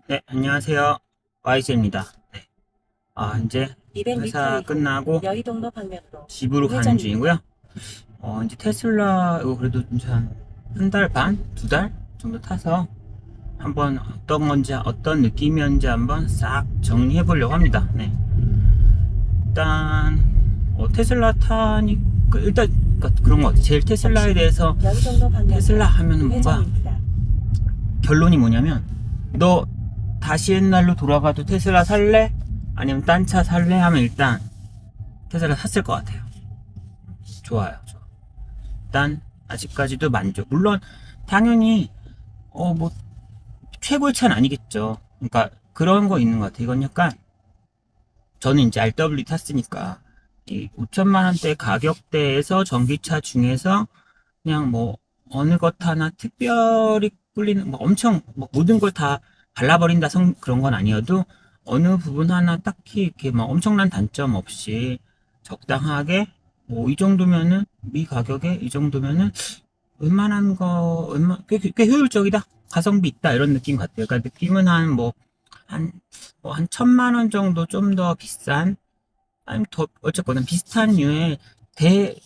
네, 안녕하세요. YJ입니다. 네. 이제 회사 200m 끝나고 여의동로 방면으로 집으로 가는 우회전입니다. 중이고요. 이제 테슬라, 이거 그래도 이제 한 달 반? 두 달 정도 타서 한번 어떤 건지, 어떤 느낌이었는지 한번 싹 정리해 보려고 합니다. 네. 일단, 테슬라 타니까, 일단, 그러니까 그런 것 같아요. 제일 테슬라에 대해서 여의동로 방면으로 테슬라 하면은 뭔가 우회전입니다. 결론이 뭐냐면, 너 다시 옛날로 돌아가도 테슬라 살래? 아니면 딴 차 살래? 하면 일단 테슬라 샀을 것 같아요. 좋아요. 좋아. 일단 아직까지도 만족. 물론 당연히 뭐 최고의 차는 아니겠죠. 그러니까 그런 거 있는 것 같아요. 이건 약간 저는 이제 RW 탔으니까 이 5천만 원대 가격대에서 전기차 중에서 그냥 뭐 어느 것 하나 특별히 끌리는 뭐 엄청 뭐 모든 걸 다 발라버린다 그런 건 아니어도 어느 부분 하나 딱히 이렇게 막 엄청난 단점 없이 적당하게 뭐 이 정도면은 이 가격에 이 정도면은 웬만한 거 꽤 효율적이다, 가성비 있다, 이런 느낌 같아요. 그러니까 느낌은 한 한 1,000만 원 정도 좀 더 비싼, 아니면 더 어쨌거나 비슷한 류의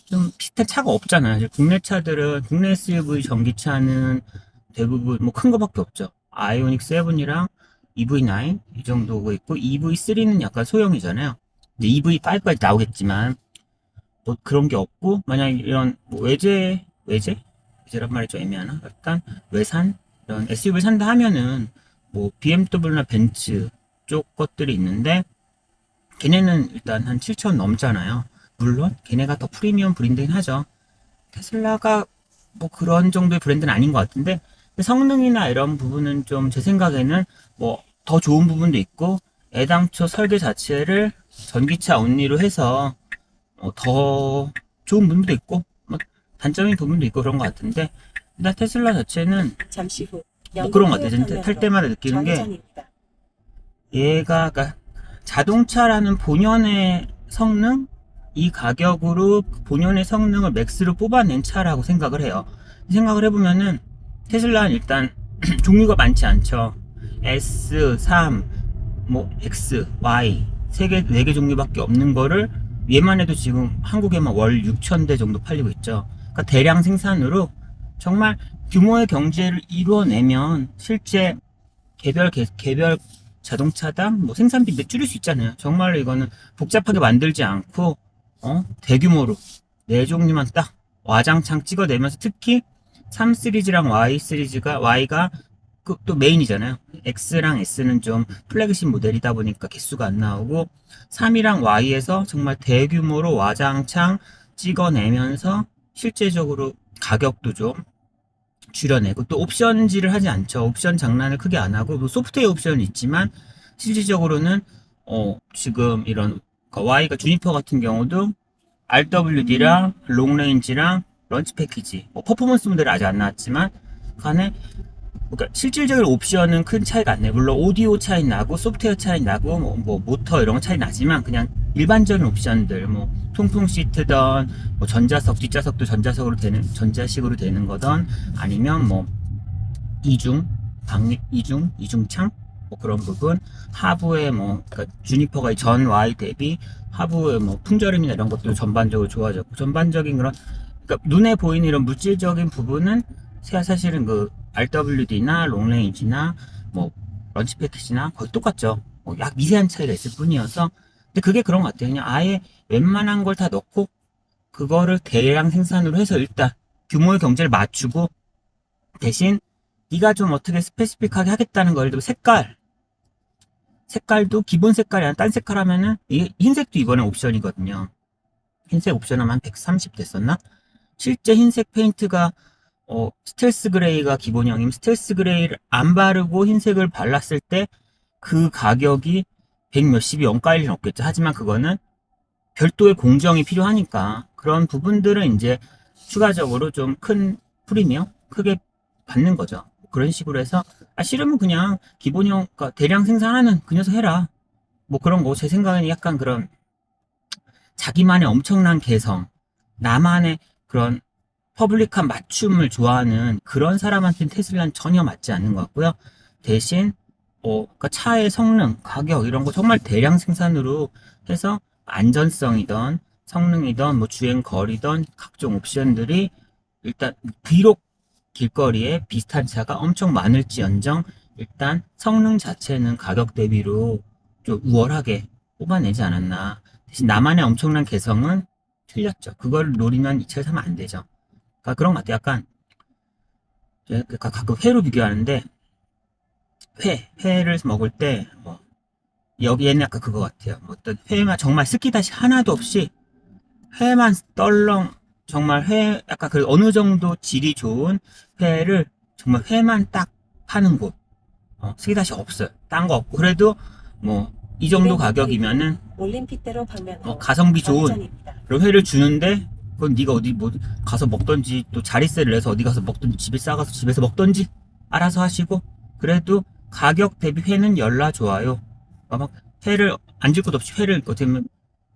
좀 비슷한 차가 없잖아요. 사실 국내 차들은, 국내 SUV 전기차는 대부분 뭐 큰 거밖에 없죠. 아이오닉 7이랑 EV9 이 정도고 있고, EV3는 약간 소형이잖아요. 근데 EV5까지 나오겠지만 뭐 그런 게 없고, 만약 이런 뭐 외제란 말이 좀 애매하나? 약간 외산 이런 SUV 산다 하면은 뭐 BMW나 벤츠 쪽 것들이 있는데, 걔네는 일단 한 7천 넘잖아요. 물론 걔네가 더 프리미엄 브랜드긴 하죠. 테슬라가 뭐 그런 정도의 브랜드는 아닌 것 같은데, 성능이나 이런 부분은 좀 제 생각에는 뭐 더 좋은 부분도 있고, 애당초 설계 자체를 전기차 온리로 해서 더 좋은 부분도 있고, 뭐 단점인 부분도 있고 그런 것 같은데, 일단 테슬라 자체는 잠시 후 뭐 영동 그런 것 같아요. 해역 저는 탈 방면으로 때마다 느끼는 게, 좌회전입니다. 얘가 그러니까 자동차라는 본연의 성능, 이 가격으로 본연의 성능을 맥스로 뽑아낸 차라고 생각을 해요. 생각을 해보면은 테슬라는 일단 종류가 많지 않죠. S, 3, 뭐 X, Y 네 개 종류밖에 없는 거를 얘만 해도 지금 한국에만 월 6천 대 정도 팔리고 있죠. 그러니까 대량 생산으로 정말 규모의 경제를 이루어내면 실제 개별 자동차당 뭐 생산비 줄일 수 있잖아요. 정말로 이거는 복잡하게 만들지 않고 대규모로 네 종류만 딱 와장창 찍어내면서, 특히 3 시리즈랑 Y 시리즈가, Y가 또 메인이잖아요. X랑 S는 좀 플래그십 모델이다 보니까 개수가 안 나오고, 3이랑 Y에서 정말 대규모로 와장창 찍어내면서 실제적으로 가격도 좀 줄여내고, 또 옵션질을 하지 않죠. 옵션 장난을 크게 안 하고, 뭐 소프트웨어 옵션은 있지만 실질적으로는 지금 이런 Y가 주니퍼 같은 경우도 RWD랑 롱레인지랑 런치 패키지, 뭐 퍼포먼스 모델이 아직 안 나왔지만 간에, 그러니까 실질적인 옵션은 큰 차이가 안 나요. 물론 오디오 차이 나고 소프트웨어 차이 나고 뭐 모터 이런 거 차이 나지만, 그냥 일반적인 옵션들 뭐 통풍 시트던, 뭐 전자석 뒷좌석도 전자식으로 되는 거던, 아니면 뭐 이중 이중창 뭐 그런 부분, 하부에 뭐 그러니까 주니퍼가 전 Y 대비 하부의 뭐 풍절음이나 이런 것도 전반적으로 좋아졌고, 전반적인 그런, 그러니까 눈에 보이는 이런 물질적인 부분은 사실은 그 RWD나 롱레인지나 뭐 런치 패키지나 거의 똑같죠. 약 미세한 차이가 있을 뿐이어서. 근데 그게 그런 것 같아요. 그냥 아예 웬만한 걸 다 넣고 그거를 대량 생산으로 해서 일단 규모의 경제를 맞추고, 대신 네가 좀 어떻게 스페시픽하게 하겠다는 걸, 예를 들어 색깔도 기본 색깔이 아니라 딴 색깔 하면은, 흰색도 이번에 옵션이거든요. 흰색 옵션하면 한 130 됐었나? 실제 흰색 페인트가 스텔스 그레이가 기본형이면, 스텔스 그레이를 안 바르고 흰색을 발랐을 때 그 가격이 100 몇십이 원가일 리는 없겠죠. 하지만 그거는 별도의 공정이 필요하니까 그런 부분들은 이제 추가적으로 좀 큰 프리미엄 크게 받는 거죠. 그런 식으로 해서, 싫으면 그냥 기본형, 그러니까 대량 생산하는 그 녀석 해라, 뭐 그런 거. 제 생각에는 약간 그런 자기만의 엄청난 개성, 나만의 그런 퍼블릭한 맞춤을 좋아하는 그런 사람한테는 테슬라는 전혀 맞지 않는 것 같고요. 대신 그러니까 차의 성능, 가격 이런 거 정말 대량 생산으로 해서 안전성이든 성능이든 뭐 주행 거리든 각종 옵션들이 일단 비록 길거리에 비슷한 차가 엄청 많을지언정 일단 성능 자체는 가격 대비로 좀 우월하게 뽑아내지 않았나. 대신 나만의 엄청난 개성은 틀렸죠. 그걸 노리면 이 차를 사면 안 되죠. 그러니까 그런 것 같아요. 약간 제가 가끔 회로 비교하는데 회를 먹을 때 여기에는 약간 그거 같아요. 뭐 어떤 회만 정말 스키다시 하나도 없이 회만 떨렁 정말 회 약간 그 어느 정도 질이 좋은 회를 정말 회만 딱 파는 곳 스키다시 없어요. 딴 거 없고 그래도 뭐 이 정도 가격이면은 올림픽대로 방면으로 가성비 좋은 좌회전입니다. 그런 회를 주는데 그건 네가 어디 뭐 가서 먹던지 또 자릿세를 내서 어디 가서 먹던지 집에 싸가서 집에서 먹던지 알아서 하시고 그래도 가격 대비 회는 열나 좋아요. 막 회를 안 줄 것 없이 회를 어떻게 보면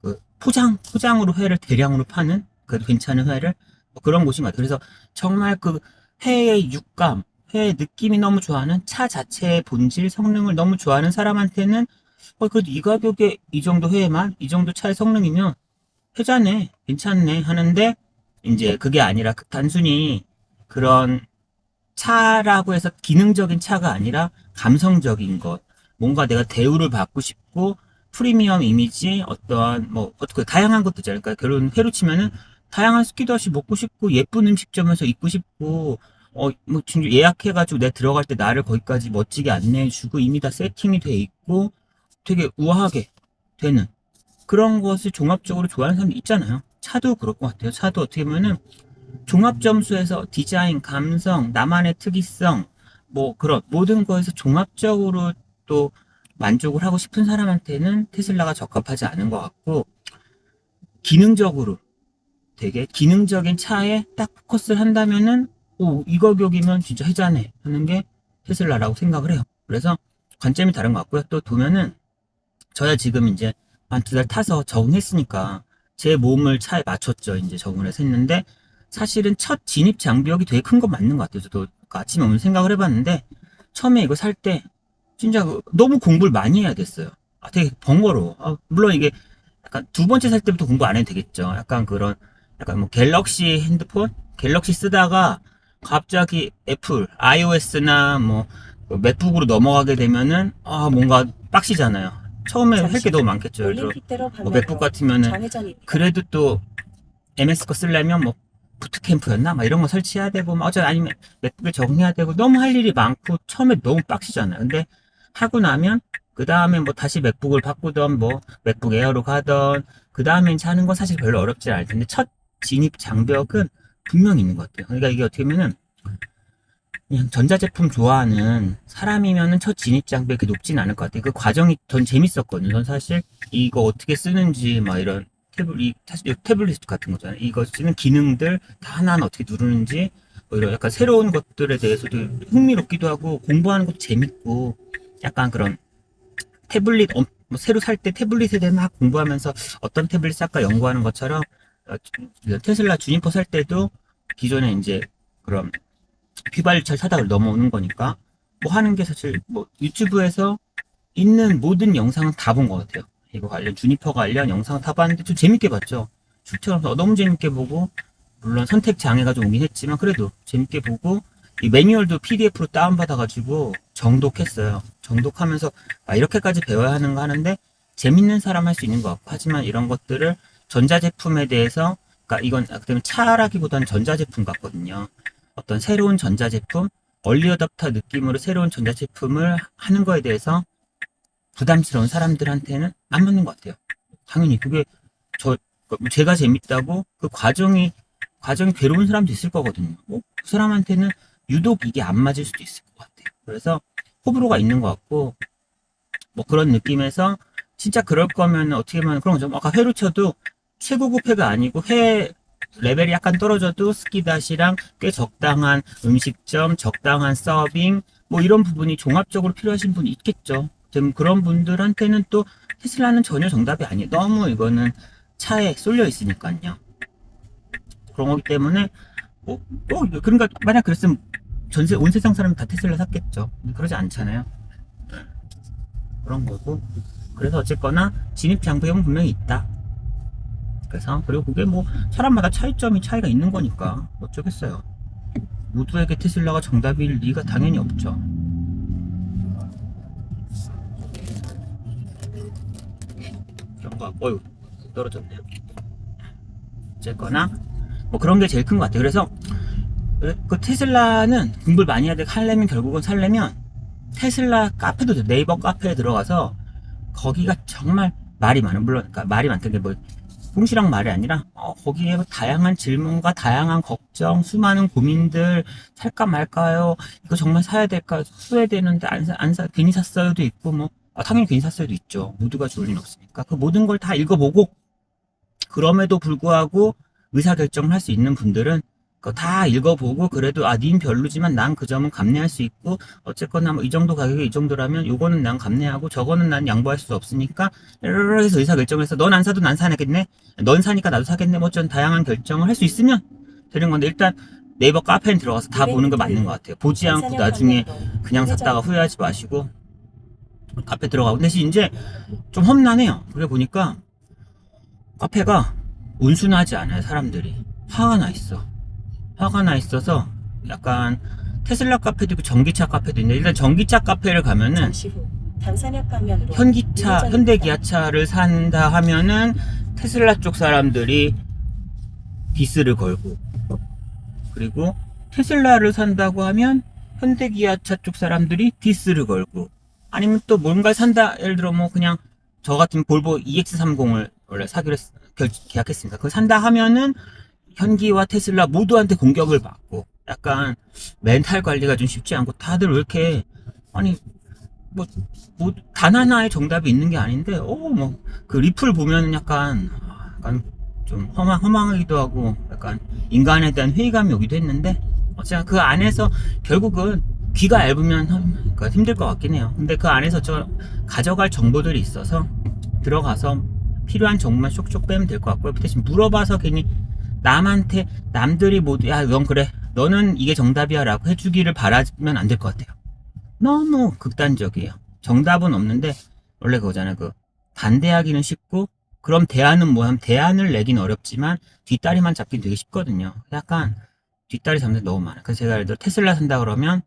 그 포장으로 회를 대량으로 파는 그래도 괜찮은 회를 뭐 그런 곳인 것 같아요. 그래서 정말 그 회의 육감, 회의 느낌이 너무 좋아하는 차 자체의 본질, 성능을 너무 좋아하는 사람한테는 그래도 이 가격에 이 정도 회에만 이 정도 차의 성능이면 회자네, 괜찮네 하는데 이제 그게 아니라 단순히 그런 차라고 해서 기능적인 차가 아니라 감성적인 것. 뭔가 내가 대우를 받고 싶고 프리미엄 이미지 어떠한 뭐 어떻게 다양한 것도 있잖아요. 그러니까 결혼 회로 치면은 다양한 스키다시 먹고 싶고 예쁜 음식점에서 입고 싶고 뭐 진짜 예약해가지고 내가 들어갈 때 나를 거기까지 멋지게 안내해주고 이미 다 세팅이 돼 있고 되게 우아하게 되는 그런 것을 종합적으로 좋아하는 사람도 있잖아요. 차도 그럴 것 같아요. 차도 어떻게 보면은 종합 점수에서 디자인, 감성, 나만의 특이성, 뭐 그런 모든 거에서 종합적으로 또 만족을 하고 싶은 사람한테는 테슬라가 적합하지 않은 것 같고 기능적으로 되게 기능적인 차에 딱 포커스를 한다면은 이 가격이면 진짜 해자네 하는 게 테슬라라고 생각을 해요. 그래서 관점이 다른 것 같고요. 또 보면은 저야 지금 이제 한 2달 타서 적응했으니까 제 몸을 차에 맞췄죠. 이제 적응을 해서 했는데 사실은 첫 진입 장벽이 되게 큰 건 맞는 것 같아요. 저도 아침에 오늘 생각을 해봤는데 처음에 이거 살 때 진짜 너무 공부를 많이 해야 됐어요. 되게 번거로워. 물론 이게 약간 두 번째 살 때부터 공부 안 해도 되겠죠. 약간 그런 약간 뭐 갤럭시 핸드폰 갤럭시 쓰다가 갑자기 애플 iOS나 뭐 맥북으로 넘어가게 되면은 뭔가 빡시잖아요. 처음에 할 게 너무 많겠죠. 예를 들어 올림픽대로 뭐 맥북 같으면은 좌회전입니다. 그래도 또 MS 거 쓰려면 뭐 부트캠프였나 막 이런 거 설치해야 되고 막 아니면 맥북에 적응해야 되고 너무 할 일이 많고 처음에 너무 빡시잖아요. 근데 하고 나면 그 다음에 뭐 다시 맥북을 바꾸던 뭐 맥북 에어로 가던 그 다음에 이제 하는 건 사실 별로 어렵지 않을 텐데 첫 진입 장벽은 분명히 있는 것 같아요. 그러니까 이게 어떻게 보면은 그냥 전자제품 좋아하는 사람이면은 첫 진입 장벽이 높진 않을 것 같아요. 그 과정이 전 재밌었거든요. 전 사실 이거 어떻게 쓰는지 막 이런 사실 태블릿 같은 거잖아요. 이거 쓰는 기능들 다 하나하나 어떻게 누르는지 뭐 이런 약간 새로운 것들에 대해서도 흥미롭기도 하고 공부하는 것도 재밌고 약간 그런 태블릿 뭐 새로 살 때 태블릿에 대해 막 공부하면서 어떤 태블릿 살까 연구하는 것처럼 테슬라 주니퍼 살 때도 기존에 이제 그런 휘발유차 사다가 넘어오는 거니까 뭐 하는 게 사실 뭐 유튜브에서 있는 모든 영상은 다 본 것 같아요. 이거 관련 주니퍼 관련 영상 다 봤는데 좀 재밌게 봤죠. 출처럼 너무 재밌게 보고 물론 선택 장애가 좀 오긴 했지만 그래도 재밌게 보고 이 매뉴얼도 PDF로 다운받아가지고 정독했어요. 정독하면서 이렇게까지 배워야 하는 거 하는데 재밌는 사람 할 수 있는 것 같고 하지만 이런 것들을 전자제품에 대해서 그러니까 이건 그다음에 차라기보다는 전자제품 같거든요. 어떤 새로운 전자제품, 얼리어답터 느낌으로 새로운 전자제품을 하는 거에 대해서 부담스러운 사람들한테는 안 맞는 것 같아요. 당연히 그게 제가 재밌다고 그 과정이 괴로운 사람도 있을 거거든요. 그 사람한테는 유독 이게 안 맞을 수도 있을 것 같아요. 그래서 호불호가 있는 것 같고 뭐 그런 느낌에서 진짜 그럴 거면 어떻게 보면 그런 거죠. 아까 회로 쳐도 최고급 회가 아니고 회 레벨이 약간 떨어져도 스키다시랑 꽤 적당한 음식점, 적당한 서빙 뭐 이런 부분이 종합적으로 필요하신 분이 있겠죠. 그런 분들한테는 또 테슬라는 전혀 정답이 아니에요. 너무 이거는 차에 쏠려 있으니까요. 그런 거기 때문에 그러니까 만약 그랬으면 온 세상 사람 다 테슬라 샀겠죠. 그러지 않잖아요. 그런 거고. 그래서 어쨌거나 진입 장벽은 분명히 있다. 그래서 그리고 그게 뭐 사람마다 차이가 있는 거니까 어쩌겠어요. 모두에게 테슬라가 정답일 리가 당연히 없죠. 그런 거 같고, 어휴, 떨어졌네요. 어쨌거나 뭐 그런 게 제일 큰 것 같아요. 그래서 그 테슬라는 공부를 많이 해야 돼. 하려면 결국은 살려면 테슬라 카페도 돼. 네이버 카페에 들어가서 거기가 정말 말이 많아. 물론 그러니까 말이 많다는 게 뭐 궁시렁 말이 아니라 거기에 뭐 다양한 질문과 다양한 걱정, 수많은 고민들, 살까 말까요? 이거 정말 사야 될까? 후회되는데 안 사, 괜히 샀어요도 있고 뭐 당연히 괜히 샀어요도 있죠. 모두가 좋을 리는 없으니까 그 모든 걸 다 읽어보고 그럼에도 불구하고 의사결정을 할 수 있는 분들은 그거 다 읽어보고 그래도 님 별로지만 난 그 점은 감내할 수 있고 어쨌거나 뭐 이 정도 가격에 이 정도라면 요거는 난 감내하고 저거는 난 양보할 수 없으니까 이렇게 해서 의사결정을 해서 넌 안 사도 난 사겠네, 넌 사니까 나도 사겠네, 뭐 어쩐 다양한 결정을 할 수 있으면 되는 건데 일단 네이버 카페에 들어가서 다 보는 거 맞는 것 같아요. 보지 않고 나중에 그냥 샀다가 후회하지 마시고 카페 들어가고. 대신 이제 좀 험난해요. 그래 보니까 카페가 온순하지 않아요. 사람들이 화가 나 있어. 화가 나 있어서 약간 테슬라 카페도 있고 전기차 카페도 있는데 일단 전기차 카페를 가면은 잠시 후 당산역 방면으로 현기차, 현대기아차를 산다 하면은 테슬라 쪽 사람들이 디스를 걸고, 그리고 테슬라를 산다고 하면 현대기아차 쪽 사람들이 디스를 걸고, 아니면 또 뭔가를 산다, 예를 들어 뭐 그냥 저 같은 볼보 EX30을 원래 사기로 계약했으니까 그걸 산다 하면은 현기와 테슬라 모두한테 공격을 받고, 약간 멘탈 관리가 좀 쉽지 않고 다들 왜 이렇게 아니 뭐 단 하나의 정답이 있는 게 아닌데 뭐 그 리플 보면은 약간 좀 허망하기도 하고 약간 인간에 대한 회의감이 오기도 했는데 어쨌든 그 안에서 결국은 귀가 얇으면 그러니까 힘들 것 같긴 해요. 근데 그 안에서 저 가져갈 정보들이 있어서 들어가서 필요한 정보만 쏙쏙 빼면 될 것 같고요. 대신 물어봐서 괜히 남들이 모두 야 넌 그래 너는 이게 정답이야 라고 해주기를 바라면 안 될 것 같아요. 너무 극단적이에요. 정답은 없는데 원래 그거잖아요. 그 반대하기는 쉽고 그럼 대안은 뭐냐면 대안을 내긴 어렵지만 뒷다리만 잡긴 되게 쉽거든요. 약간 뒷다리 잡는 데 너무 많아요. 그래서 제가 예를 들어 테슬라 산다 그러면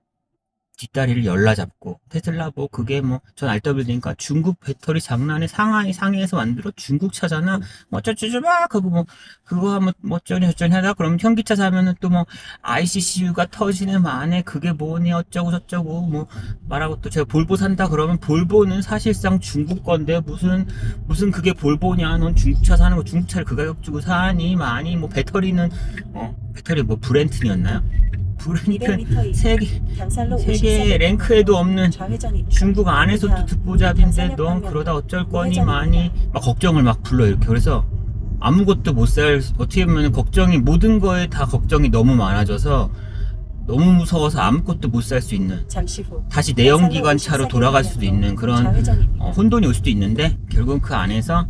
뒷다리를 열라잡고, 테슬라 뭐 그게 뭐 전 RWD니까 중국 배터리 장난에 상해에서 만들어 중국 차잖아 뭐 어쩌저쩌 막 그거 뭐 그거 하면 뭐 어쩌니 저쩌니 하다 그러면 현기차 사면은 또 뭐 ICCU가 터지는 만에 그게 뭐니 어쩌고 저쩌고 뭐 말하고, 또 제가 볼보 산다 그러면 볼보는 사실상 중국 건데 무슨 그게 볼보냐, 넌 중국차 사는 거 중국차를 그 가격 주고 사니 많이 뭐 배터리는 배터리 뭐 브렌튼이었나요? 브렌튼 세계 랭크에도 없는 중국 안에서도 듣보잡인데 넌 그러다 어쩔 거니 많이 막 걱정을 막 불러 이렇게. 그래서 아무것도 못 살, 어떻게 보면 걱정이 모든 거에 다 걱정이 너무 많아져서 너무 무서워서 아무것도 못 살 수 있는, 다시 내연기관차로 돌아갈 수도 있는 그런 혼돈이 올 수도 있는데 결국은 그 안에서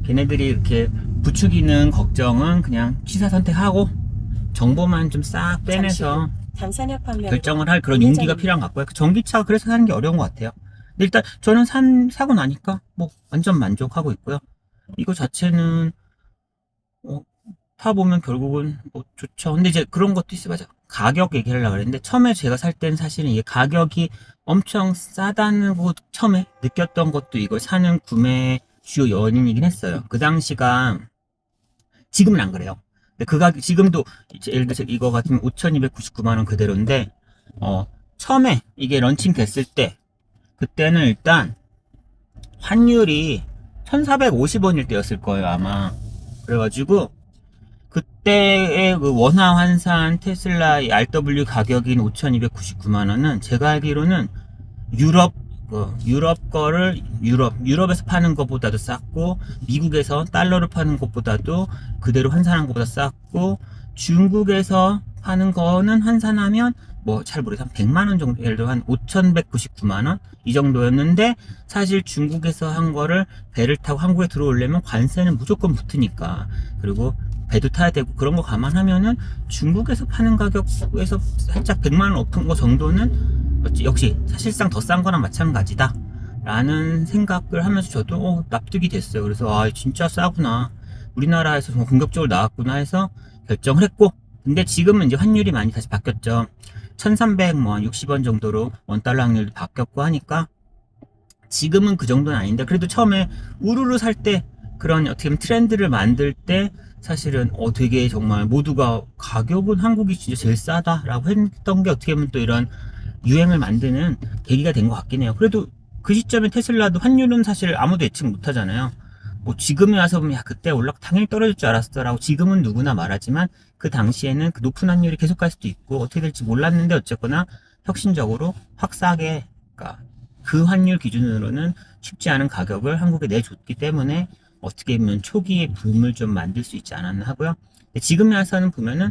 걔네들이 이렇게 부추기는 걱정은 그냥 취사 선택하고 정보만 좀 싹 빼내서 결정을 할 그런 용기가 필요한 것 같고요. 전기차가 그래서 사는 게 어려운 것 같아요. 근데 일단 저는 사고 나니까 뭐 완전 만족하고 있고요. 이거 자체는 타보면 결국은 뭐 좋죠. 근데 이제 그런 것도 있어요. 맞아. 가격 얘기하려고 그랬는데 처음에 제가 살 때는 사실은 이게 가격이 엄청 싸다는 거 처음에 느꼈던 것도 이걸 사는 구매 주요 원인이긴 했어요. 그 당시가 지금은 안 그래요. 근데 그 가격 지금도 예를 들어서 이거 같으면 5,299만원 그대로인데 처음에 이게 런칭 됐을 때 그때는 일단 환율이 1,450원일 때였을 거예요 아마. 그래가지고 그때의 그 원화 환산 테슬라 RW 가격인 5,299만원은 제가 알기로는 유럽 거를 유럽에서 파는 것보다도 쌌고, 미국에서 달러로 파는 것보다도 그대로 환산한 것보다 쌌고, 중국에서 파는 거는 환산하면 뭐 잘 모르겠어요. 100만원 정도, 예를 들어 한 5,199만원 이 정도였는데 사실 중국에서 한 거를 배를 타고 한국에 들어오려면 관세는 무조건 붙으니까, 그리고 배도 타야 되고 그런 거 감안하면은 중국에서 파는 가격에서 살짝 100만원 높은 거 정도는 역시 사실상 더 싼 거랑 마찬가지다. 라는 생각을 하면서 저도 납득이 됐어요. 그래서 진짜 싸구나, 우리나라에서 정말 공격적으로 나왔구나 해서 결정을 했고, 근데 지금은 이제 환율이 많이 다시 바뀌었죠. 1360원 정도로 원달러 환율도 바뀌었고 하니까 지금은 그 정도는 아닌데, 그래도 처음에 우르르 살 때 그런 어떻게 보면 트렌드를 만들 때 사실은 되게 정말 모두가 가격은 한국이 진짜 제일 싸다라고 했던 게 어떻게 보면 또 이런 유행을 만드는 계기가 된 것 같긴 해요. 그래도 그 시점에 테슬라도 환율은 사실 아무도 예측 못 하잖아요. 뭐 지금에 와서 보면 그때 올라 당연히 떨어질 줄 알았어라고 지금은 누구나 말하지만, 그 당시에는 그 높은 환율이 계속 갈 수도 있고 어떻게 될지 몰랐는데 어쨌거나 혁신적으로 확 싸게, 그러니까 그 환율 기준으로는 쉽지 않은 가격을 한국에 내줬기 때문에 어떻게 보면 초기에 붐을 좀 만들 수 있지 않았나 하고요. 지금에 와서는 보면은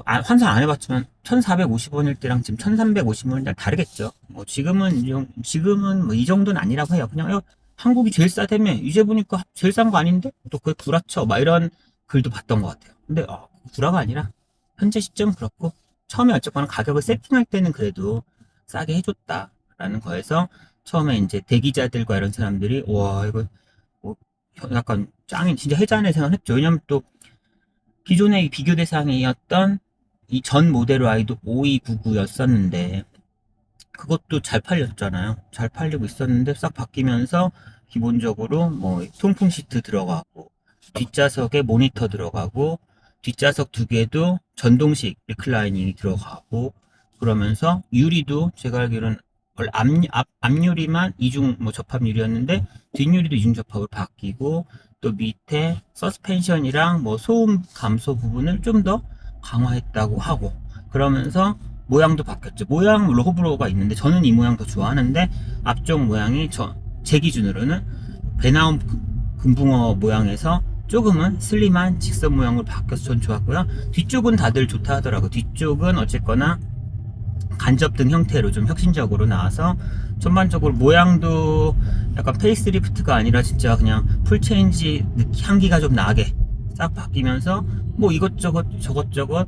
환산 안 해봤지만 1450원일 때랑 지금 1350원일 때 다르겠죠. 지금은 뭐 이 정도는 아니라고 해요. 그냥 한국이 제일 싸다며 이제 보니까 제일 싼 거 아닌데 또 그게 구라쳐 막 이런 글도 봤던 것 같아요. 근데 구라가 아니라 현재 시점은 그렇고, 처음에 어쨌거나 가격을 세팅할 때는 그래도 싸게 해줬다라는 거에서 처음에 이제 대기자들과 이런 사람들이 와 이거 뭐 약간 짱이 진짜 해자네 생각했죠. 왜냐면 또 기존의 비교 대상이었던 이 전 모델 Y도 5299였었는데 그것도 잘 팔렸잖아요. 잘 팔리고 있었는데 싹 바뀌면서 기본적으로 뭐 통풍 시트 들어가고 뒷좌석에 모니터 들어가고 뒷좌석 두 개도 전동식 리클라이닝이 들어가고, 그러면서 유리도 제가 알기로는 앞유리만 이중 접합 유리였는데 뒷유리도 이중 접합으로 바뀌고, 또 밑에 서스펜션이랑 소음 감소 부분을 좀 더 강화했다고 하고, 그러면서 모양도 바뀌었죠. 모양 호불호가 있는데 저는 이 모양 더 좋아하는데, 앞쪽 모양이 제 기준으로는 배 나온 금붕어 모양에서 조금은 슬림한 직선 모양으로 바뀌어서 전 좋았고요. 뒤쪽은 다들 좋다 하더라고요. 뒤쪽은 어쨌거나 간접등 형태로 좀 혁신적으로 나와서 전반적으로 모양도 약간 페이스리프트가 아니라 진짜 그냥 풀체인지 향기가 좀 나게 싹 바뀌면서 이것저것 저것저것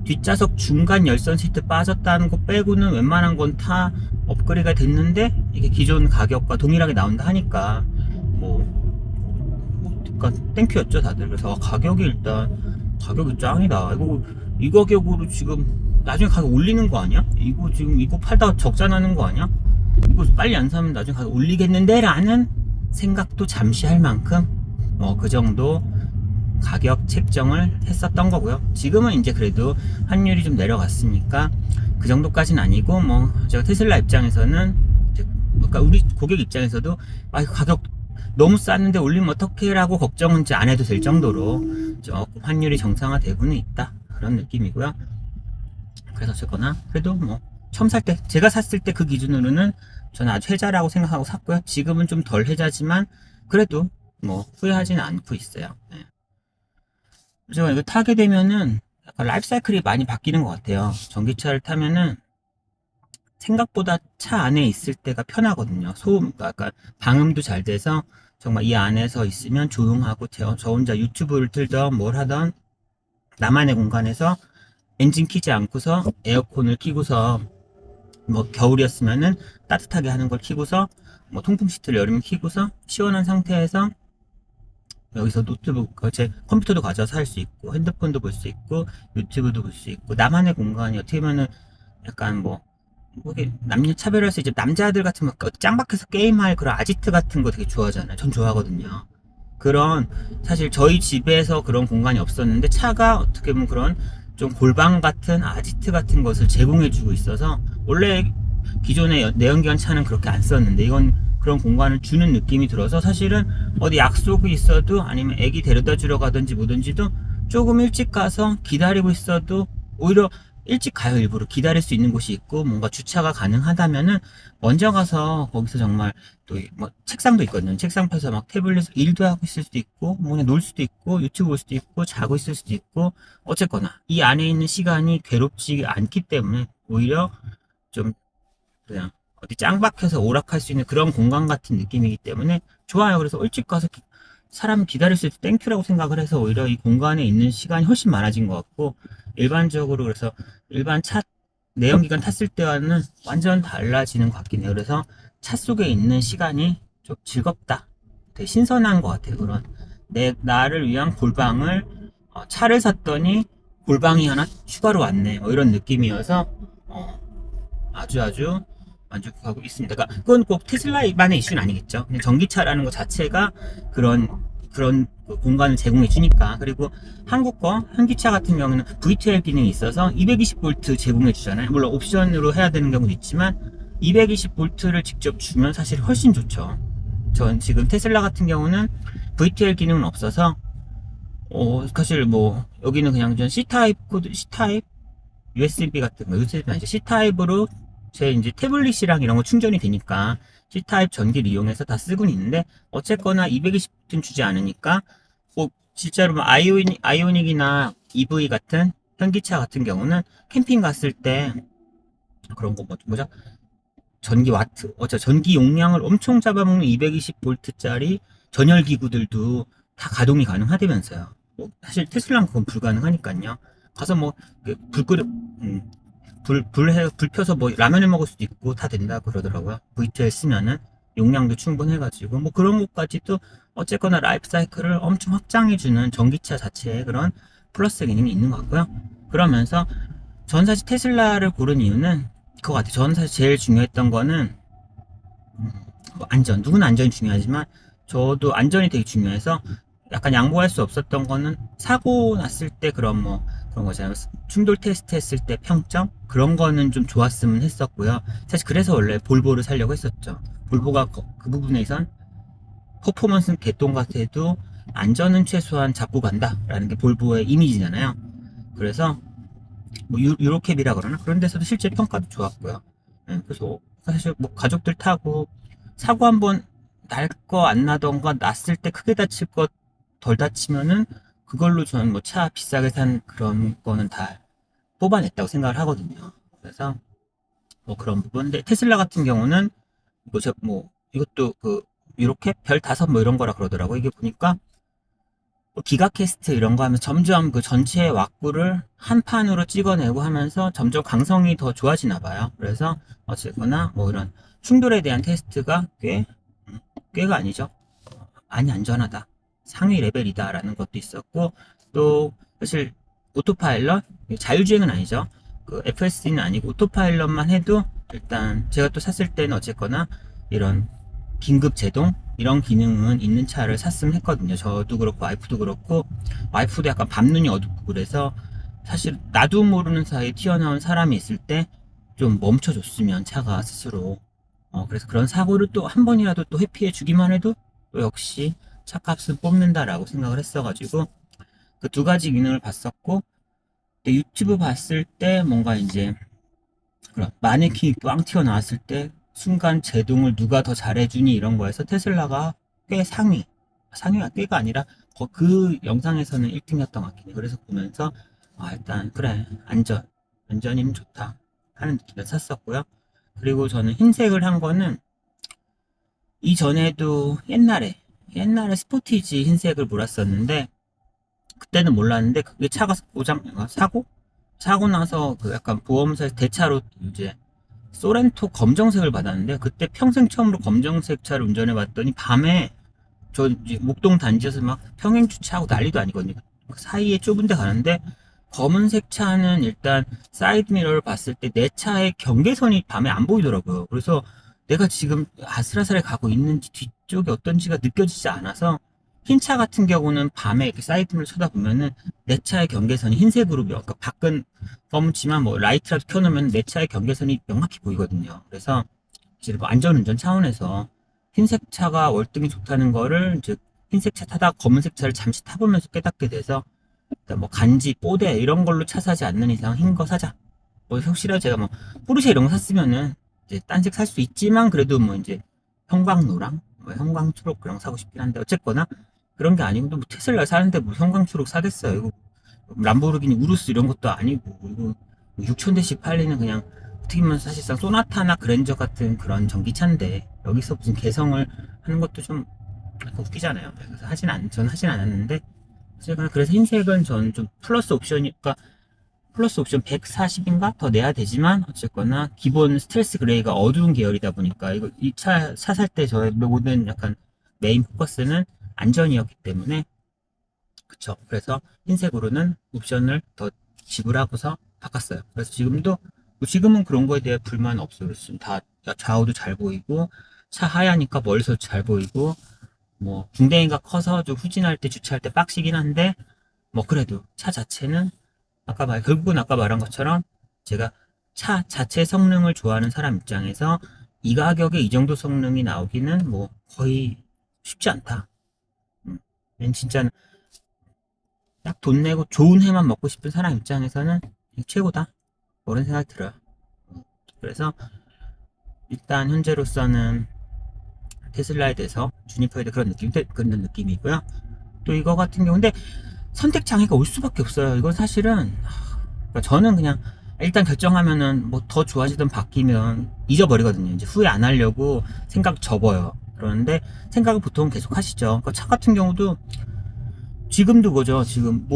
뒷좌석 중간 열선 시트 빠졌다는 거 빼고는 웬만한 건 다 업그레이드가 됐는데, 이게 기존 가격과 동일하게 나온다 하니까 그러니까 땡큐였죠 다들. 그래서 가격이 짱이다. 이 가격으로 지금 나중에 가격 올리는 거 아니야? 이거 팔다가 적자 나는 거 아니야? 이거 빨리 안 사면 나중에 가격 올리겠는데? 라는 생각도 잠시 할 만큼 그 정도 가격 책정을 했었던 거고요. 지금은 이제 그래도 환율이 좀 내려갔으니까 그 정도까지는 아니고, 제가 테슬라 입장에서는 그러니까 우리 고객 입장에서도 가격 너무 쌌는데 올리면 어떡해 라고 걱정은 이제 안 해도 될 정도로 조금 환율이 정상화되고는 있다, 그런 느낌이고요. 그래서 어쨌거나 그래도 처음 살 때, 제가 샀을 때 그 기준으로는 저는 아주 해자라고 생각하고 샀고요. 지금은 좀 덜 해자지만 그래도 후회하지는 않고 있어요. 네. 제가 이거 타게 되면은 약간 라이프 사이클이 많이 바뀌는 것 같아요. 전기차를 타면은 생각보다 차 안에 있을 때가 편하거든요. 그러니까 방음도 잘 돼서 정말 이 안에서 있으면 조용하고, 저 혼자 유튜브를 틀던 뭘 하던 나만의 공간에서 엔진 키지 않고서 에어컨을 키고서 겨울이었으면은 따뜻하게 하는 걸 키고서 통풍 시트를 여름에 키고서 시원한 상태에서 여기서 노트북, 제 컴퓨터도 가져와서 할 수 있고 핸드폰도 볼 수 있고 유튜브도 볼 수 있고, 나만의 공간이 어떻게 보면은 약간 남녀 차별해서 이제 남자들 같은 거 짱박해서 게임할 그런 아지트 같은 거 되게 좋아하잖아요. 전 좋아하거든요. 그런, 사실 저희 집에서 그런 공간이 없었는데 차가 어떻게 보면 그런 좀 골방 같은 아지트 같은 것을 제공해주고 있어서, 원래 기존의 내연기관 차는 그렇게 안 썼는데 이건 그런 공간을 주는 느낌이 들어서, 사실은 어디 약속이 있어도 아니면 애기 데려다 주러 가든지 뭐든지도 조금 일찍 가서 기다리고 있어도 오히려 일찍 가요. 일부러 기다릴 수 있는 곳이 있고 뭔가 주차가 가능하다면은 먼저 가서 거기서 정말 또 책상도 있거든요. 책상 펴서 태블릿 일도 하고 있을 수도 있고 그냥 놀 수도 있고 유튜브 볼 수도 있고 자고 있을 수도 있고, 어쨌거나 이 안에 있는 시간이 괴롭지 않기 때문에 오히려 좀 그냥 어디 짱박혀서 오락할 수 있는 그런 공간 같은 느낌이기 때문에 좋아요. 그래서 일찍 가서 사람 기다릴 수 있을 때 땡큐라고 생각을 해서 오히려 이 공간에 있는 시간이 훨씬 많아진 것 같고, 일반적으로 그래서 일반 차 내연기관 탔을 때와는 완전 달라지는 것 같긴 해요. 그래서 차 속에 있는 시간이 좀 즐겁다. 되게 신선한 것 같아요. 그런 나를 위한 골방을 차를 샀더니 골방이 하나 추가로 왔네. 이런 느낌이어서 아주 만족하고 있습니다. 그러니까 그건 꼭 테슬라만의 이슈는 아니겠죠. 그냥 전기차라는 것 자체가 그런 그 공간을 제공해 주니까. 그리고 한국 거 현기차 같은 경우는 V12 기능이 있어서 220V 제공해 주잖아요. 물론 옵션으로 해야 되는 경우도 있지만 220V를 직접 주면 사실 훨씬 좋죠. 전 지금 테슬라 같은 경우는 V12 기능은 없어서 사실 뭐 여기는 그냥 전 C타입 코드, C타입 USB 같은 거, USB는 아니죠. C타입으로 제 이제 태블릿이랑 이런 거 충전이 되니까 C타입 전기를 이용해서 다 쓰고는 있는데, 어쨌거나 220V는 주지 않으니까 뭐 실제로 뭐 아이오닉이나 EV 같은 현기차 같은 경우는 캠핑 갔을 때 그런 거 뭐죠? 전기 와트, 전기 용량을 엄청 잡아먹는 220V짜리 전열 기구들도 다 가동이 가능하다면서요. 뭐 사실 테슬라는 그건 불가능하니까요. 가서 뭐 불 끄려 불 펴서 뭐 라면을 먹을 수도 있고 다 된다 그러더라고요. V12 쓰면은 용량도 충분해가지고 뭐 그런 것까지도 어쨌거나 라이프 사이클을 엄청 확장해주는 전기차 자체에 그런 플러스 기능이 있는 것 같고요. 그러면서 전 사실 테슬라를 고른 이유는 그거 같아요. 저는 사실 제일 중요했던 거는 뭐 안전, 누구나 안전이 중요하지만 저도 안전이 되게 중요해서 약간 양보할 수 없었던 거는 사고 났을 때 그런 거잖아요. 충돌 테스트 했을 때 평점? 그런 거는 좀 좋았으면 했었고요. 사실 그래서 원래 볼보를 사려고 했었죠. 볼보가 그 부분에선 퍼포먼스는 개똥 같아도 안전은 최소한 잡고 간다라는 게 볼보의 이미지잖아요. 그래서 뭐 유로캡이라 그러나 그런 데서도 실제 평가도 좋았고요. 그래서 사실 뭐 가족들 타고 사고 한번 날 거 안 나던가 났을 때 크게 다칠 거 덜 다치면은 그걸로 저는 뭐 차 비싸게 산 그런 거는 다 뽑아냈다고 생각을 하거든요. 그래서 뭐 그런 부분. 근데 테슬라 같은 경우는 이것도 이렇게 별 5 뭐 이런 거라 그러더라고. 이게 보니까 뭐 기가캐스트 이런 거 하면 점점 그 전체 왁구를 한 판으로 찍어내고 하면서 점점 강성이 더 좋아지나 봐요. 그래서 어쨌거나 뭐 이런 충돌에 대한 테스트가 꽤가 아니죠. 많이 안전하다. 상위 레벨이다라는 것도 있었고, 또 사실 오토파일럿, 자율주행은 아니죠. 그 FSD는 아니고 오토파일럿만 해도 일단 제가 또 샀을 때는 어쨌거나 이런 긴급 제동 이런 기능은 있는 차를 샀으면 했거든요. 저도 그렇고 와이프도 그렇고, 와이프도 약간 밤눈이 어둡고 그래서 사실 나도 모르는 사이에 튀어나온 사람이 있을 때 좀 멈춰줬으면 차가 스스로 그래서 그런 사고를 또 한 번이라도 또 회피해 주기만 해도 또 역시 차값은 뽑는다라고 생각을 했어가지고 그 2가지 기능을 봤었고, 근데 유튜브 봤을 때 뭔가 이제 그런 마네킹이 빵 튀어나왔을 때 순간 제동을 누가 더 잘해주니 이런 거에서 테슬라가 꽤 상위가 꽤가 아니라 그 영상에서는 1등이었던 것 같긴 해. 그래서 보면서 일단 그래 안전이면 좋다 하는 느낌에서 샀었고요. 그리고 저는 흰색을 한 거는 이전에도 옛날에 스포티지 흰색을 몰았었는데 그때는 몰랐는데 그게 차가 사고 나서 그 약간 보험사에서 대차로 이제 소렌토 검정색을 받았는데, 그때 평생 처음으로 검정색 차를 운전해 봤더니 밤에 저 이제 목동 단지에서 막 평행 주차하고 난리도 아니거든요. 그 사이에 좁은 데 가는데 검은색 차는 일단 사이드 미러를 봤을 때 내 차의 경계선이 밤에 안 보이더라고요. 그래서 내가 지금 아슬아슬하게 가고 있는지 뒤쪽이 어떤지가 느껴지지 않아서, 흰 차 같은 경우는 밤에 이렇게 사이드미러 쳐다보면은 내 차의 경계선이 흰색으로 그러니까 밖은 검지만 뭐 라이트라도 켜놓으면 내 차의 경계선이 명확히 보이거든요. 그래서 이제 뭐 안전운전 차원에서 흰색 차가 월등히 좋다는 거를 이제 흰색 차 타다 검은색 차를 잠시 타보면서 깨닫게 돼서, 뭐 간지, 뽀대 이런 걸로 차 사지 않는 이상 흰 거 사자. 뭐 혹시라도 제가 뭐 포르쉐 이런 거 샀으면은 이제 딴색 살 수 있지만 그래도 뭐 이제 형광노랑 뭐 형광초록 그런 거 사고 싶긴 한데, 어쨌거나 그런 게 아니고 뭐 테슬라 사는데 뭐 형광초록 사겠어요. 이거 람보르기니 우루스 이런 것도 아니고, 이거 6,000대씩 팔리는 그냥 어떻게 보면 사실상 소나타나 그랜저 같은 그런 전기차인데 여기서 무슨 개성을 하는 것도 좀 웃기잖아요. 그래서 저는 하진 않았는데, 그래서 흰색은 저는 좀 플러스 옵션이니까 플러스 옵션 140인가 더 내야 되지만 어쨌거나 기본 스텔스 그레이가 어두운 계열이다 보니까 이거 이 차 살 때 저의 모든 약간 메인 포커스는 안전이었기 때문에 그쵸. 그래서 흰색으로는 옵션을 더 지불하고서 바꿨어요. 그래서 지금은 그런 거에 대해 불만 없어요. 지금 다 좌우도 잘 보이고 차 하얘니까 멀리서 잘 보이고 뭐 중대기가 커서 좀 후진할 때 주차할 때 빡시긴 한데 뭐 그래도 차 자체는 결국은 아까 말한 것처럼 제가 차 자체 성능을 좋아하는 사람 입장에서 이 가격에 이 정도 성능이 나오기는 뭐 거의 쉽지 않다. 진짜 딱 돈 내고 좋은 회만 먹고 싶은 사람 입장에서는 최고다. 그런 생각이 들어요. 그래서 일단 현재로서는 테슬라에 대해서 주니퍼에 대해 그런 느낌이고요. 또 이거 같은 경우인데 선택 장애가 올 수밖에 없어요. 이건 사실은 그러니까 저는 그냥 일단 결정하면은 뭐 더 좋아지든 바뀌면 잊어버리거든요. 이제 후회 안 하려고 생각 접어요. 그러는데 생각을 보통 계속 하시죠. 그러니까 차 같은 경우도 지금도 그거죠. 지금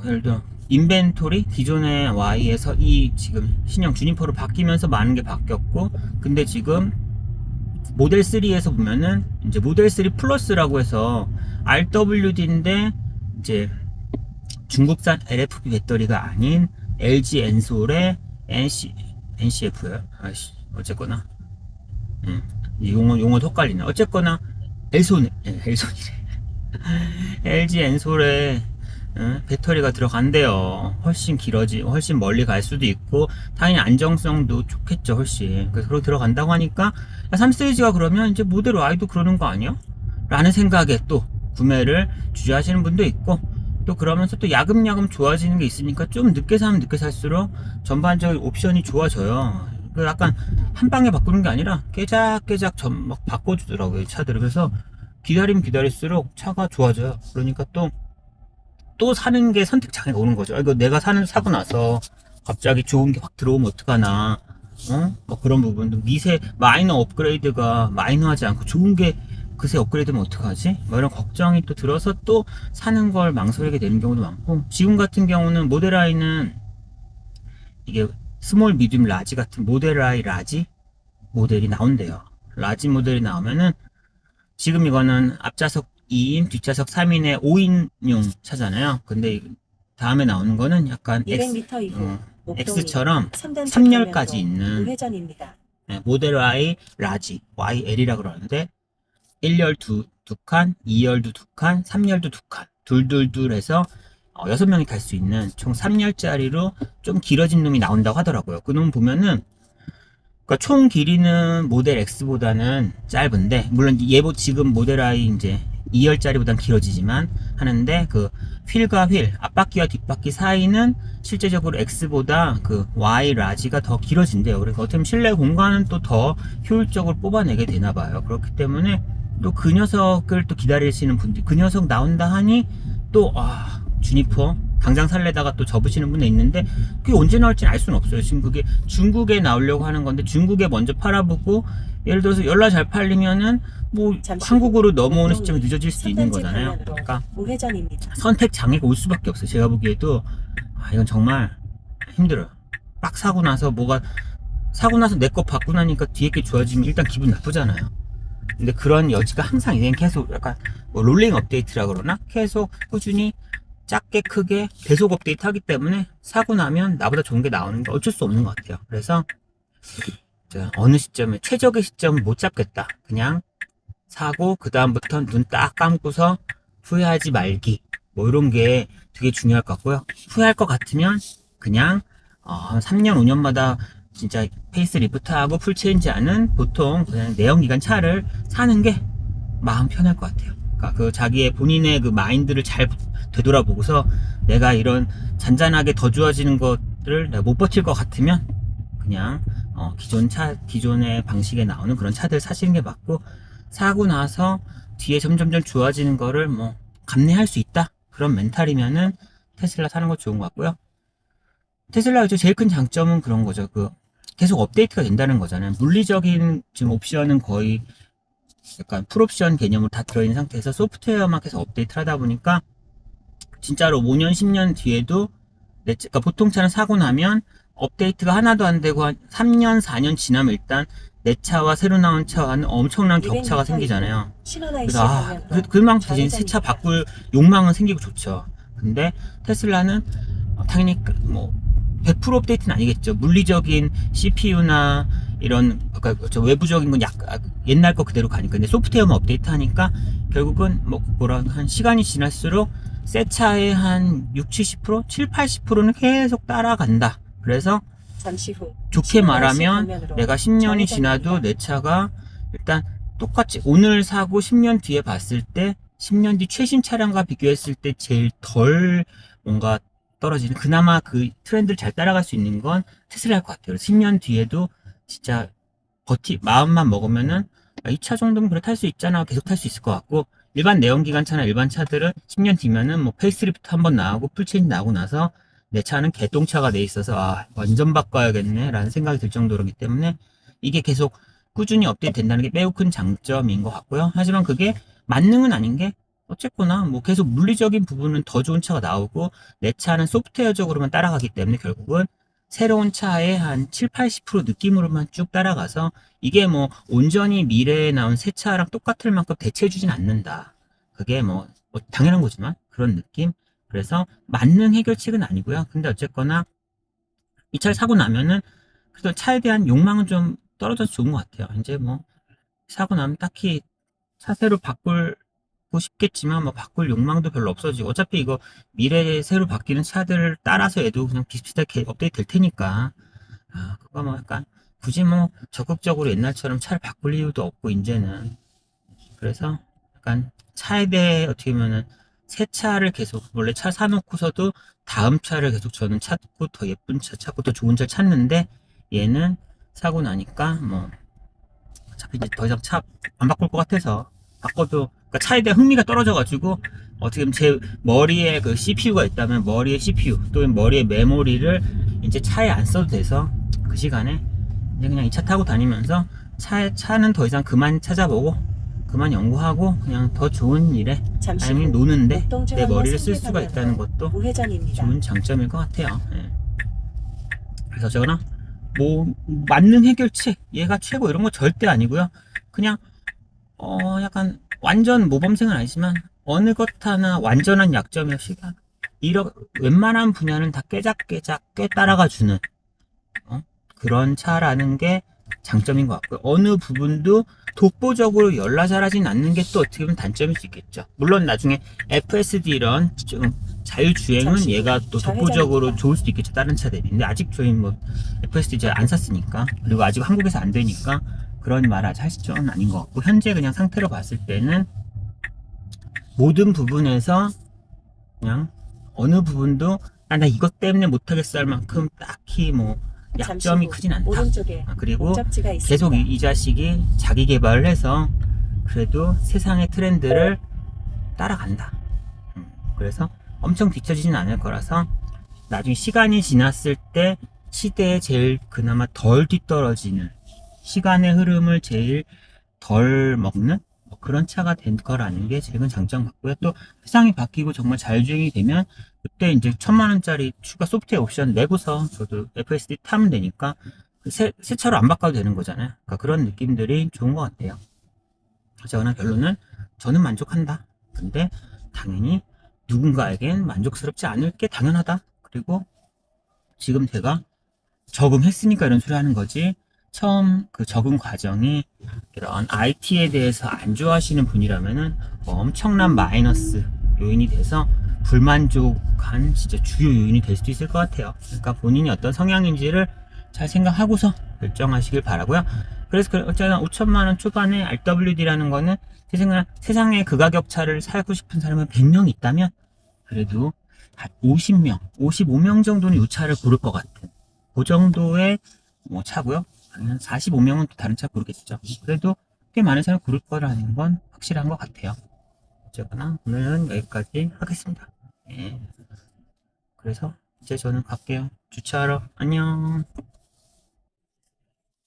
예를 들어 인벤토리 기존의 Y에서 이 지금 신형 주니퍼로 바뀌면서 많은 게 바뀌었고 근데 지금 모델 3에서 보면은 이제 모델 3 플러스라고 해서 RWD인데 이제 중국산 LFP 배터리가 아닌 LG 엔솔의 NCF예요. 어쨌거나 용어도 헷갈리네. 어쨌거나 엘손이래. LG 엔솔에 배터리가 들어간대요. 훨씬 멀리 갈 수도 있고 당연히 안정성도 좋겠죠. 훨씬. 그래서 그렇게 들어간다고 하니까 3시리즈가 그러면 이제 모델 Y도 그러는 거 아니야? 라는 생각에 또 구매를 주저하시는 분도 있고 또 그러면서 또 야금야금 좋아지는 게 있으니까 좀 늦게 사면 늦게 살수록 전반적인 옵션이 좋아져요. 그 약간 한 방에 바꾸는 게 아니라 깨작깨작 막 바꿔주더라고요. 차들을. 그래서 기다리면 기다릴수록 차가 좋아져요. 그러니까 또 사는 게 선택 장애가 오는 거죠. 이거 내가 사고 나서 갑자기 좋은 게 확 들어오면 어떡하나. 뭐 그런 부분도 마이너 업그레이드가 마이너하지 않고 좋은 게 그새 업그레이드면 어떡하지? 뭐 이런 걱정이 또 들어서 또 사는 걸 망설이게 되는 경우도 많고 지금 같은 경우는 모델 I는 이게 스몰, 미디움, 라지 같은 모델 I 라지 모델이 나온대요. 라지 모델이 나오면은 지금 이거는 앞좌석 2인, 뒷좌석 3인의 5인용 차잖아요. 근데 다음에 나오는 거는 약간 200m 이후 X처럼 3단 3열까지 있는 우회전입니다. 모델 Y 라지, YL이라 그러는데 1열 두 칸, 2열도 2칸, 3열도 2칸, 둘둘둘 해서 6명이 탈 수 있는 총 3열짜리로 좀 길어진 놈이 나온다고 하더라고요. 그 놈 보면은 그러니까 총 길이는 모델 X보다는 짧은데 물론 지금 모델 I 이제 2열짜리보단 길어지지만 하는데 그 휠과 휠, 앞바퀴와 뒷바퀴 사이는 실제적으로 X보다 그 Y 라지가 더 길어진대요. 그래서 어떻게 보면 실내 공간은 또 더 효율적으로 뽑아내게 되나 봐요. 그렇기 때문에 또 그 녀석을 또 기다리시는 분들, 그 녀석 나온다 하니 또 주니퍼 당장 살래다가 또 접으시는 분이 있는데 그게 언제 나올지는 알 수는 없어요. 지금 그게 중국에 나오려고 하는 건데 중국에 먼저 팔아보고 예를 들어서 연락 잘 팔리면은 뭐 한국으로 넘어오는 시점이 늦어질 수도 있는 거잖아요. 그러니까 우회전입니다. 선택 장애가 올 수밖에 없어요. 제가 보기에도 이건 정말 힘들어요. 막 사고 나서 내 거 받고 나니까 뒤에 게 좋아지면 일단 기분 나쁘잖아요. 근데 그런 여지가 항상 있는 계속 약간 뭐 롤링 업데이트라 그러나 계속 꾸준히 작게 크게 계속 업데이트 하기 때문에 사고 나면 나보다 좋은 게 나오는 게 어쩔 수 없는 것 같아요. 그래서 어느 시점에 최적의 시점을 못 잡겠다. 그냥 사고 그 다음부터 눈 딱 감고서 후회하지 말기 뭐 이런 게 되게 중요할 것 같고요. 후회할 것 같으면 그냥 3년 5년마다 진짜 페이스 리프트하고 풀체인지하는 보통 그냥 내연기관 차를 사는 게 마음 편할 것 같아요. 그러니까 그 자기의 본인의 그 마인드를 잘 되돌아보고서 내가 이런 잔잔하게 더 좋아지는 것들을 내가 못 버틸 것 같으면 그냥 기존의 방식에 나오는 그런 차들 사시는 게 맞고 사고 나서 뒤에 점점점 좋아지는 거를 뭐 감내할 수 있다 그런 멘탈이면은 테슬라 사는 거 좋은 것 같고요. 테슬라 제일 큰 장점은 그런 거죠. 계속 업데이트가 된다는 거잖아요. 물리적인 지금 옵션은 거의 약간 풀옵션 개념으로 다 들어있는 상태에서 소프트웨어만 계속 업데이트를 하다 보니까 진짜로 5년 10년 뒤에도 그러니까 보통 차는 사고 나면 업데이트가 하나도 안 되고 한 3년, 4년 지나면 일단 내 차와 새로 나온 차와는 엄청난 격차가 200m 생기잖아요. 신원 IC 그래서 방면으로 그만큼 이제 새 차 좌회전입니다. 바꿀 욕망은 생기고 좋죠. 근데 테슬라는 당연히 뭐 100% 업데이트는 아니겠죠. 물리적인 CPU나 이런 그러니까 저 외부적인 건 옛날 거 그대로 가니까. 근데 소프트웨어만 업데이트하니까 결국은 뭐 뭐라 한 시간이 지날수록 새 차의 한 6, 70%, 7, 80%는 계속 따라간다. 그래서 잠시 후 좋게 신원 IC 말하면 방면으로 내가 10년이 좌회전입니다. 지나도 내 차가 일단 똑같이 오늘 사고 10년 뒤에 봤을 때 10년 뒤 최신 차량과 비교했을 때 제일 덜 뭔가 떨어지는 그나마 그 트렌드를 잘 따라갈 수 있는 건 테슬라일 것 같아요. 10년 뒤에도 진짜 마음만 먹으면은 이 차 정도면 그래 탈 수 있잖아 계속 탈 수 있을 것 같고 일반 내연기관차나 일반 차들은 10년 뒤면은 뭐 페이스리프트 한번 나오고 풀체인지 나오고 나서 내 차는 개똥차가 돼 있어서 완전 바꿔야겠네 라는 생각이 들 정도로기 때문에 이게 계속 꾸준히 업데이트 된다는 게 매우 큰 장점인 것 같고요. 하지만 그게 만능은 아닌 게 어쨌거나 뭐 계속 물리적인 부분은 더 좋은 차가 나오고 내 차는 소프트웨어적으로만 따라가기 때문에 결국은 새로운 차의 한 7, 80% 느낌으로만 쭉 따라가서 이게 뭐 온전히 미래에 나온 새 차랑 똑같을 만큼 대체해주진 않는다. 그게 뭐 당연한 거지만 그런 느낌. 그래서 만능 해결책은 아니고요. 근데 어쨌거나 이 차를 사고 나면은 그래도 차에 대한 욕망은 좀 떨어져서 좋은 것 같아요. 이제 뭐 사고 나면 딱히 차세로 바꾸고 싶겠지만 뭐 바꿀 욕망도 별로 없어지고 어차피 이거 미래에 새로 바뀌는 차들을 따라서 얘도 그냥 비슷비슷하게 업데이트 될 테니까 그거 뭐 약간 굳이 뭐 적극적으로 옛날처럼 차를 바꿀 이유도 없고 이제는 그래서 약간 차에 대해 어떻게 보면은 새 차를 계속 원래 차 사놓고서도 다음 차를 계속 저는 찾고 더 예쁜 차 찾고 더 좋은 차 찾는데 얘는 사고 나니까 뭐 어차피 이제 더 이상 차 안 바꿀 것 같아서 바꿔도 그러니까 차에 대한 흥미가 떨어져가지고 어떻게 보면 제 머리에 그 CPU가 있다면 머리에 CPU 또는 머리에 메모리를 이제 차에 안 써도 돼서 그 시간에 이제 그냥 이 차 타고 다니면서 차는 더 이상 그만 찾아보고 그만 연구하고 그냥 더 좋은 일에 잠시 아니면 후 노는데 내 목동중앙로 머리를 쓸 상계 수가 있다는 방면으로 것도 우회전입니다. 좋은 장점일 것 같아요. 예. 그래서 저거나 뭐 만능 해결책 얘가 최고 이런 거 절대 아니고요. 그냥 약간 완전 모범생은 아니지만 어느 것 하나 완전한 약점이 없이 웬만한 분야는 다 깨작깨작 꽤 따라가 주는 그런 차라는 게 장점인 것 같고요. 어느 부분도 독보적으로 열나잘하진 않는 게 또 어떻게 보면 단점일 수 있겠죠. 물론 나중에 FSD 이런 좀 자율주행은 잠시 후 얘가 또 독보적으로 좌회전입니다. 좋을 수도 있겠죠. 다른 차 대비. 근데 아직 저희 뭐 FSD 잘 안 샀으니까 그리고 아직 한국에서 안 되니까 그런 말 아직 할 수는 아닌 것 같고 현재 그냥 상태로 봤을 때는 모든 부분에서 그냥 어느 부분도 나 이것 때문에 못하겠어 할 만큼 딱히 뭐 잠시 약점이 후 크진 않다. 오른쪽에 그리고 목적지가 있습니다. 계속 이 자식이 자기 개발을 해서 그래도 세상의 트렌드를 따라간다. 그래서 엄청 뒤처지진 않을 거라서 나중에 시간이 지났을 때 시대에 제일 그나마 덜 뒤떨어지는 시간의 흐름을 제일 덜 먹는 뭐 그런 차가 된 거라는 게 제일 큰 장점 같고요. 또 세상이 바뀌고 정말 자율주행이 되면 그때 이제 1,000만 원짜리 추가 소프트웨어 옵션 내고서 저도 FSD 타면 되니까 새 차로 안 바꿔도 되는 거잖아요. 그러니까 그런 느낌들이 좋은 것 같아요. 어쨌거나 결론은 저는 만족한다. 근데 당연히 누군가에겐 만족스럽지 않을 게 당연하다. 그리고 지금 제가 적응했으니까 이런 소리 하는 거지 처음 그 적응 과정이 이런 IT에 대해서 안 좋아하시는 분이라면은 엄청난 마이너스 요인이 돼서 불만족한 진짜 주요 요인이 될 수도 있을 것 같아요. 그러니까 본인이 어떤 성향인지를 잘 생각하고서 결정하시길 바라고요. 그래서 어쨌든 5천만 원 초반에 RWD라는 거는 제 생각에 세상에 그 가격 차를 사고 싶은 사람은 100명 있다면 그래도 한 50명, 55명 정도는 이 차를 고를 것 같은 그 정도의 뭐 차고요. 한 45명은 또 다른 차 고르겠죠. 그래도 꽤 많은 사람이 고를 거라는 건 확실한 것 같아요. 어쨌거나 오늘은 여기까지 하겠습니다. 네. 그래서 이제 저는 갈게요. 주차하러 안녕.